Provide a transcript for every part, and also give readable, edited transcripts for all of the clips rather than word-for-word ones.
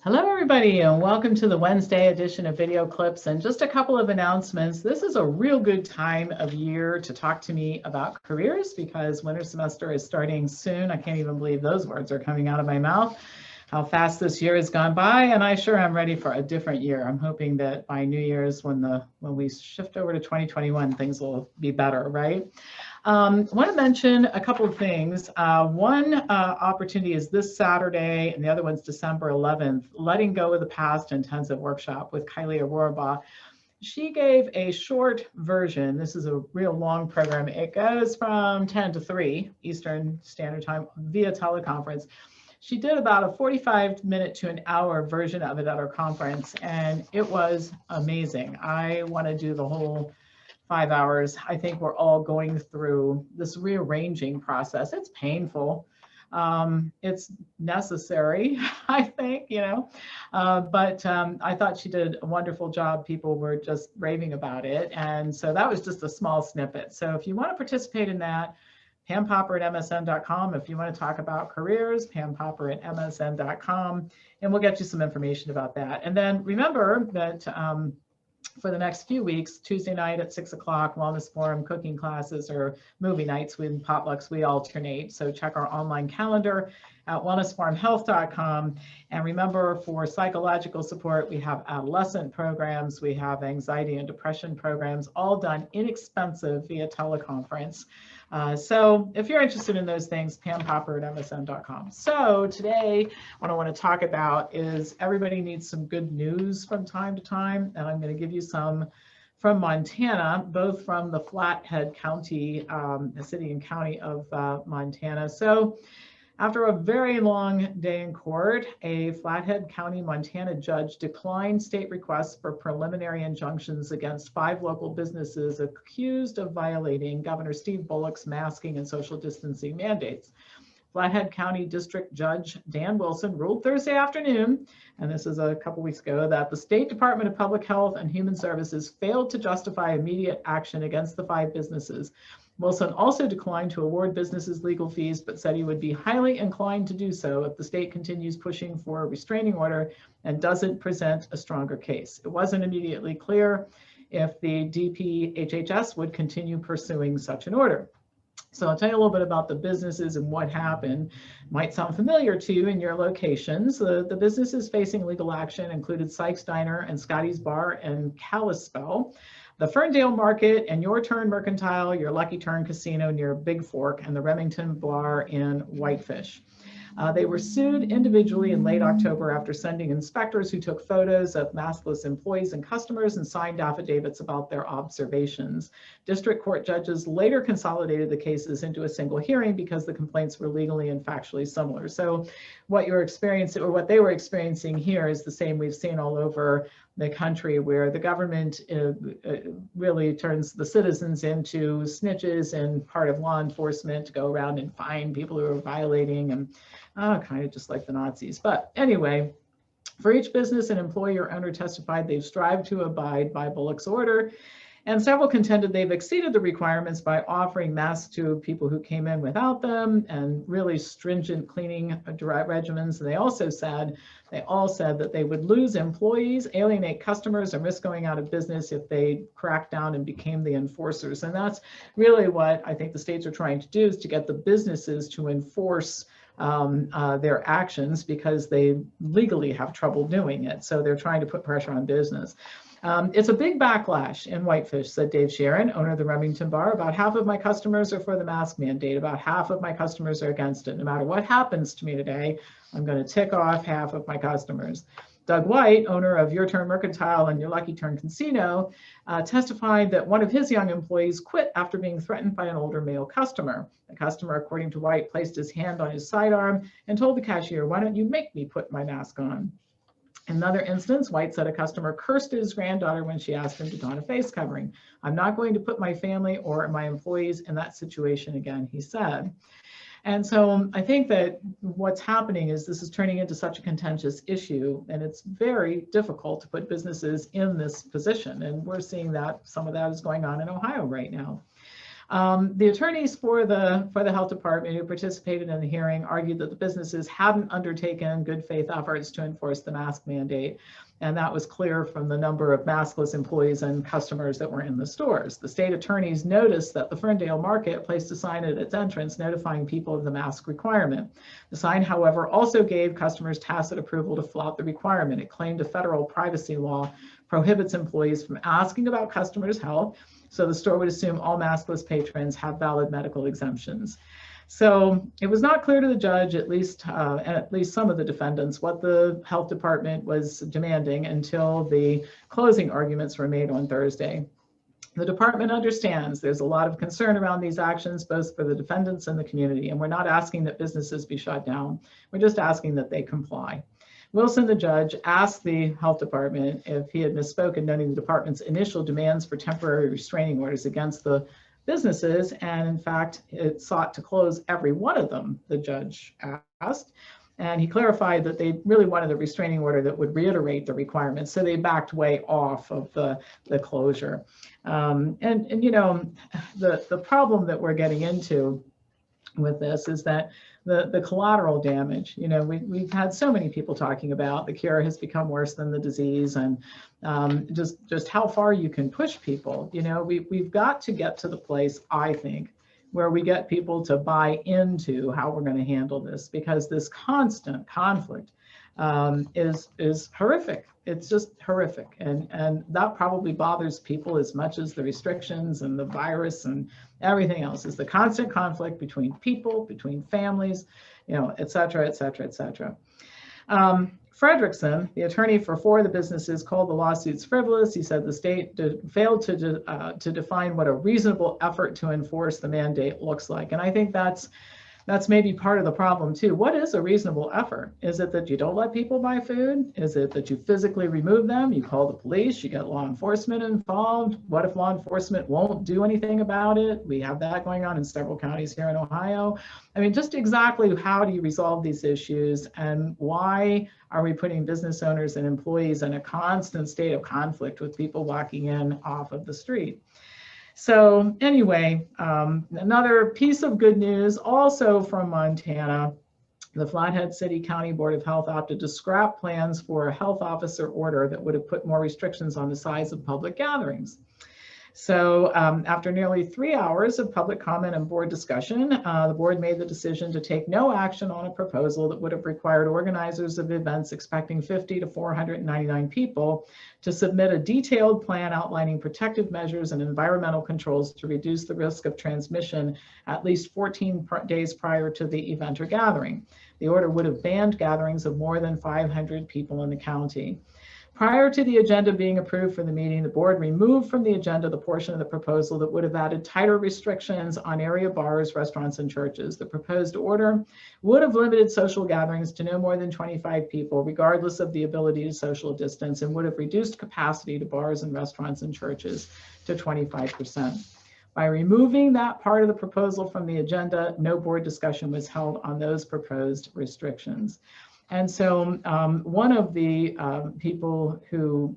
Hello, everybody, and welcome to the Wednesday edition of Video Clips. And just a couple of announcements. This is a real good time of year to talk to me about careers because winter semester is starting soon. I can't even believe those words are coming out of my mouth. How fast this year has gone by, and I sure am ready for a different year. I'm hoping that by New Year's, when we shift over to 2021, things will be better, right? I want to mention a couple of things. One opportunity is this Saturday, and the other one's December 11th, Letting Go of the Past Intensive Workshop with Kylie Aurora. She gave a short version. This is a real long program. It goes from 10 to 3 Eastern Standard Time via teleconference. She did about a 45-minute to an hour version of it at our conference, and it was amazing. I want to do the whole 5 hours. I think we're all going through this rearranging process. It's painful. It's necessary, I think, but I thought she did a wonderful job. People were just raving about it. And so that was just a small snippet. So if you want to participate in that, Pam Popper at MSN.com. If you want to talk about careers, Pam Popper at MSN.com, and we'll get you some information about that. And then remember that for the next few weeks, Tuesday night at 6 o'clock, Wellness Forum, cooking classes, or movie nights with potlucks, we alternate. So check our online calendar at wellnessforumhealth.com. And remember, for psychological support, we have adolescent programs, we have anxiety and depression programs, all done inexpensive via teleconference. So if you're interested in those things, Pam Popper at MSN.com. So today, what I want to talk about is everybody needs some good news from time to time, and I'm going to give you some from Montana, both from the Flathead County, city and county of Montana. So after a very long day in court, a Flathead County, Montana judge declined state requests for preliminary injunctions against 5 local businesses accused of violating Governor Steve Bullock's masking and social distancing mandates. Flathead County District Judge Dan Wilson ruled Thursday afternoon, and this is a couple weeks ago, that the State Department of Public Health and Human Services failed to justify immediate action against the 5 businesses. Wilson also declined to award businesses legal fees, but said he would be highly inclined to do so if the state continues pushing for a restraining order and doesn't present a stronger case. It wasn't immediately clear if the DPHHS would continue pursuing such an order. So I'll tell you a little bit about the businesses and what happened. Might sound familiar to you in your locations. The businesses facing legal action included Sykes Diner and Scotty's Bar and Kalispell, the Ferndale Market and Your Turn Mercantile, Your Lucky Turn Casino near Big Fork, and the Remington Bar in Whitefish. They were sued individually in late October after sending inspectors who took photos of maskless employees and customers and signed affidavits about their observations. District court judges later consolidated the cases into a single hearing because the complaints were legally and factually similar. So what you're experiencing, or what they were experiencing here, is the same we've seen all over the country, where the government really turns the citizens into snitches and part of law enforcement to go around and find people who are violating, and kind of just like the Nazis. But anyway, for each business and employee or owner testified they've strived to abide by Bullock's order, and several contended they've exceeded the requirements by offering masks to people who came in without them and really stringent cleaning regimens. And they all said that they would lose employees, alienate customers, and risk going out of business if they cracked down and became the enforcers. And that's really what I think the states are trying to do, is to get the businesses to enforce their actions, because they legally have trouble doing it. So they're trying to put pressure on business. It's a big backlash in Whitefish, said Dave Sharon, owner of the Remington Bar. About half of my customers are for the mask mandate. About half of my customers are against it. No matter what happens to me today, I'm going to tick off half of my customers. Doug White, owner of Your Turn Mercantile and Your Lucky Turn Casino, testified that one of his young employees quit after being threatened by an older male customer. The customer, according to White, placed his hand on his sidearm and told the cashier, "Why don't you make me put my mask on?" In another instance, White said a customer cursed at his granddaughter when she asked him to don a face covering. "I'm not going to put my family or my employees in that situation again," he said. And so I think that what's happening is this is turning into such a contentious issue, and it's very difficult to put businesses in this position. And we're seeing that some of that is going on in Ohio right now. The attorneys for the health department who participated in the hearing argued that the businesses hadn't undertaken good faith efforts to enforce the mask mandate. And that was clear from the number of maskless employees and customers that were in the stores. The state attorneys noticed that the Ferndale Market placed a sign at its entrance notifying people of the mask requirement. The sign, however, also gave customers tacit approval to flout the requirement. It claimed a federal privacy law prohibits employees from asking about customers' health, so the store would assume all maskless patrons have valid medical exemptions. So it was not clear to the judge, at least some of the defendants, what the health department was demanding until the closing arguments were made on Thursday. The department understands there's a lot of concern around these actions, both for the defendants and the community, and we're not asking that businesses be shut down. We're just asking that they comply. Wilson, the judge, asked the health department if he had misspoken, noting the department's initial demands for temporary restraining orders against the businesses, and in fact, it sought to close every one of them, the judge asked. And he clarified that they really wanted a restraining order that would reiterate the requirements, so they backed way off of the closure. And you know, the problem that we're getting into with this is that the collateral damage, you know, we've had so many people talking about the cure has become worse than the disease, and just how far you can push people. You know, we've got to get to the place, I think, where we get people to buy into how we're going to handle this, because this constant conflict is horrific. It's just horrific. And that probably bothers people as much as the restrictions and the virus and everything else, is the constant conflict between people, between families, you know, et cetera, et cetera, et cetera. Fredrickson, the attorney for four of the businesses, called the lawsuits frivolous. He said the state failed to define what a reasonable effort to enforce the mandate looks like. And I think that's maybe part of the problem too. What is a reasonable effort? Is it that you don't let people buy food? Is it that you physically remove them? You call the police, you get law enforcement involved. What if law enforcement won't do anything about it? We have that going on in several counties here in Ohio. I mean, just exactly how do you resolve these issues, and why are we putting business owners and employees in a constant state of conflict with people walking in off of the street? So anyway, another piece of good news also from Montana. The Flathead City County Board of Health opted to scrap plans for a health officer order that would have put more restrictions on the size of public gatherings. So after nearly 3 hours of public comment and board discussion, the board made the decision to take no action on a proposal that would have required organizers of events expecting 50 to 499 people to submit a detailed plan outlining protective measures and environmental controls to reduce the risk of transmission at least 14 days prior to the event or gathering. The order would have banned gatherings of more than 500 people in the county. Prior to the agenda being approved for the meeting, the board removed from the agenda the portion of the proposal that would have added tighter restrictions on area bars, restaurants, and churches. The proposed order would have limited social gatherings to no more than 25 people, regardless of the ability to social distance, and would have reduced capacity to bars and restaurants and churches to 25%. By removing that part of the proposal from the agenda, no board discussion was held on those proposed restrictions. And so one of the people who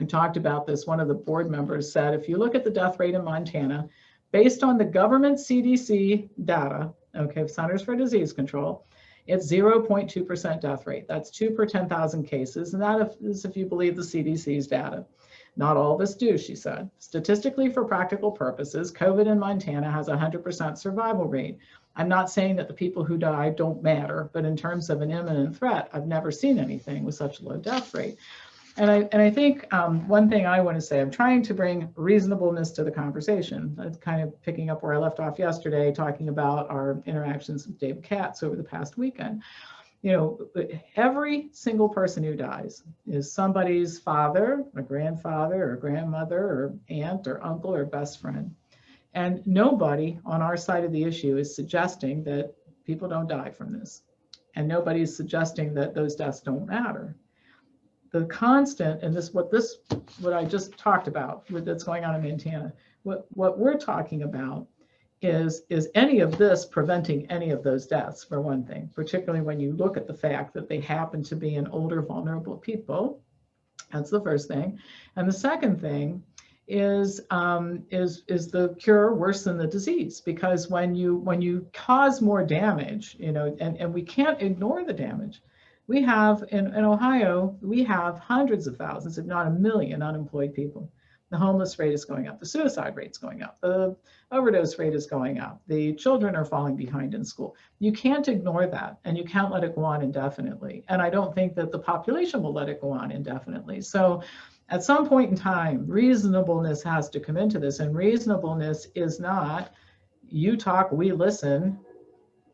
talked about this, one of the board members said, if you look at the death rate in Montana, based on the government CDC data, okay, Centers for Disease Control, it's 0.2% death rate. That's 2 per 10,000 cases. And that is if you believe the CDC's data. Not all of us do, she said. Statistically, for practical purposes, COVID in Montana has a 100% survival rate. I'm not saying that the people who die don't matter, but in terms of an imminent threat, I've never seen anything with such a low death rate. And I think one thing I want to say, I'm trying to bring reasonableness to the conversation. That's kind of picking up where I left off yesterday, talking about our interactions with David Katz over the past weekend. You know, every single person who dies is somebody's father, or grandfather, or grandmother, or aunt, or uncle, or best friend. And nobody on our side of the issue is suggesting that people don't die from this. And nobody's suggesting that those deaths don't matter. The constant, and what I just talked about, that's going on in Montana, what we're talking about is any of this preventing any of those deaths, for one thing, particularly when you look at the fact that they happen to be in older, vulnerable people. That's the first thing. And the second thing is the cure worse than the disease? Because when you cause more damage, and we can't ignore the damage. We have in Ohio, we have hundreds of thousands, if not a million, unemployed people. The homeless rate is going up. The suicide rate is going up. The overdose rate is going up. The children are falling behind in school. You can't ignore that, and you can't let it go on indefinitely. And I don't think that the population will let it go on indefinitely. So at some point in time, reasonableness has to come into this, and reasonableness is not you talk, we listen,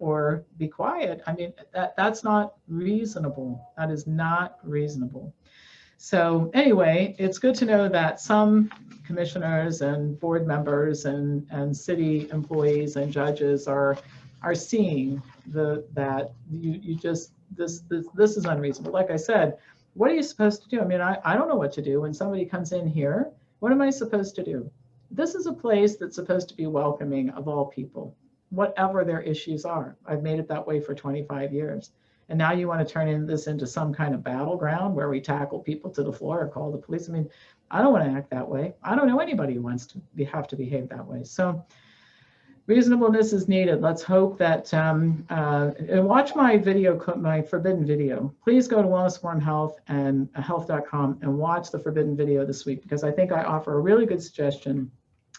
or be quiet. I mean, that's not reasonable. That is not reasonable. So anyway, it's good to know that some commissioners and board members and city employees and judges are seeing that you just this is unreasonable. Like I said, what are you supposed to do? I mean, I don't know what to do when somebody comes in here. What am I supposed to do? This is a place that's supposed to be welcoming of all people, whatever their issues are. I've made it that way for 25 years. And now you want to turn this into some kind of battleground where we tackle people to the floor or call the police. I mean, I don't want to act that way. I don't know anybody who wants to have to behave that way. So reasonableness is needed. Let's hope that, and watch my video, my forbidden video. Please go to Wellness Forum Health and health.com and watch the forbidden video this week, because I think I offer a really good suggestion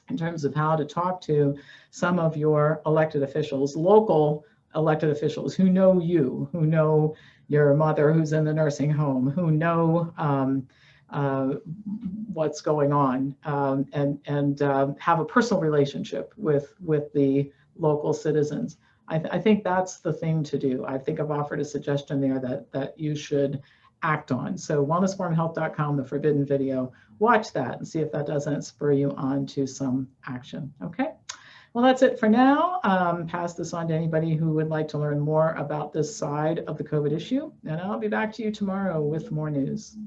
in terms of how to talk to some of your elected officials, local elected officials who know you, who know your mother who's in the nursing home, who know what's going on, and have a personal relationship with the local citizens. I think that's the thing to do. I think I've offered a suggestion there that you should act on. So wellnessforumhealth.com, the forbidden video, watch that and see if that doesn't spur you on to some action. Okay. Well, that's it for now. Pass this on to anybody who would like to learn more about this side of the COVID issue, and I'll be back to you tomorrow with more news.